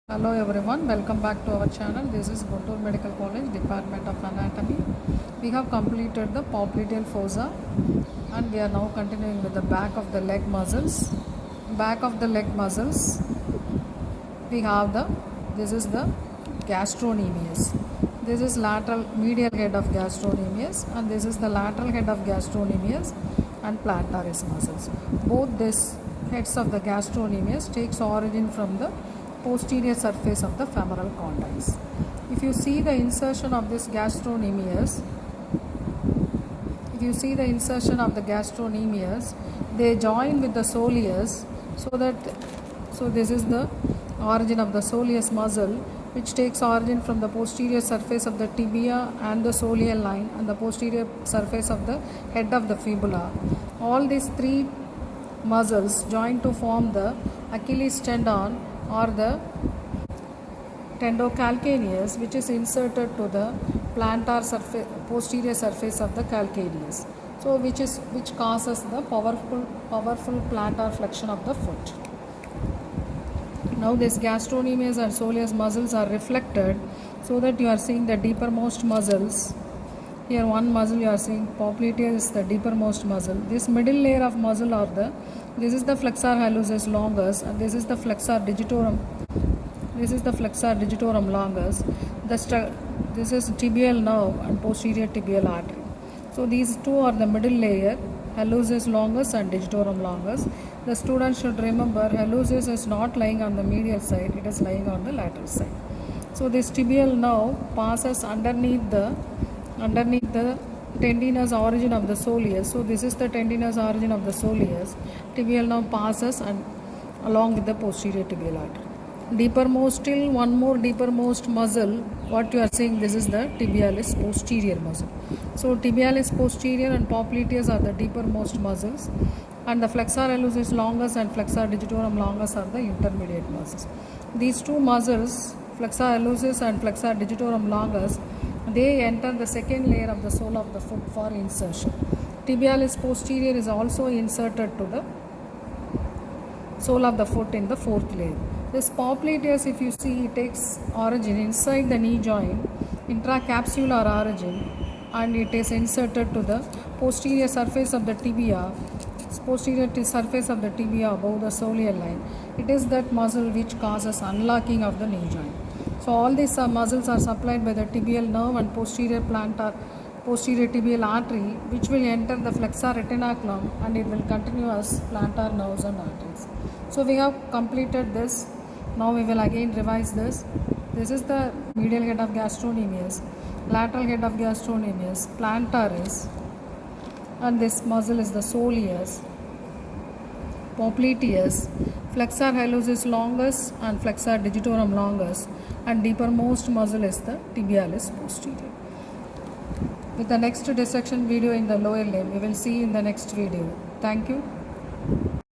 Hello everyone, welcome back to our channel. This is Guntur Medical College, Department of Anatomy. We have completed the popliteal fossa and we are now continuing with the back of the leg muscles. Back of the leg muscles, we have this is the gastrocnemius. This is lateral medial head of gastrocnemius and this is the lateral head of gastrocnemius and plantaris muscles. Both these heads of the gastrocnemius takes origin from the posterior surface of the femoral condyles. If you see the insertion of this gastrocnemius, they join with the soleus so this is the origin of the soleus muscle, which takes origin from the posterior surface of the tibia and the soleal line and the posterior surface of the head of the fibula. All these three muscles join to form the Achilles tendon or the tendocalcaneus, which is inserted to the posterior surface of the calcaneus, so which causes the powerful plantar flexion of the foot. Now this gastrocnemius and soleus muscles are reflected, so that you are seeing the deepermost muscles. Here one muscle you are seeing, popliteal is the deepermost muscle. This middle layer of muscle this is the flexor hallucis longus and this is the flexor digitorum. This is the flexor digitorum longus. This is tibial nerve and posterior tibial artery. So these two are the middle layer, hallucis longus and digitorum longus. The student should remember hallucis is not lying on the medial side, it is lying on the lateral side. So this tibial nerve passes underneath the tendinous origin of the soleus. So this is the tendinous origin of the soleus. Tibial nerve passes and along with the posterior tibial artery. Deepermost, still one more deepermost muscle, what you are seeing, this is the tibialis posterior muscle. So tibialis posterior and popliteus are the deepermost muscles, and the flexor hallucis longus and flexor digitorum longus are the intermediate muscles. These two muscles, flexor hallucis and flexor digitorum longus, they enter the second layer of the sole of the foot for insertion. Tibialis posterior is also inserted to the sole of the foot in the fourth layer. This popliteus, if you see, it takes origin inside the knee joint, intracapsular origin, and it is inserted to the posterior surface of the tibia, surface of the tibia above the soleal line. It is that muscle which causes unlocking of the knee joint. So all these muscles are supplied by the tibial nerve and posterior tibial artery, which will enter the flexor retinaculum and it will continue as plantar nerves and arteries. So we have completed this. Now we will again revise this. This is the medial head of gastrocnemius, lateral head of gastrocnemius, plantaris, and this muscle is the soleus, popliteus, flexor hallucis longus and flexor digitorum longus, and deepermost muscle is the tibialis posterior. With the next dissection video in the lower limb, we will see in the next video. Thank you.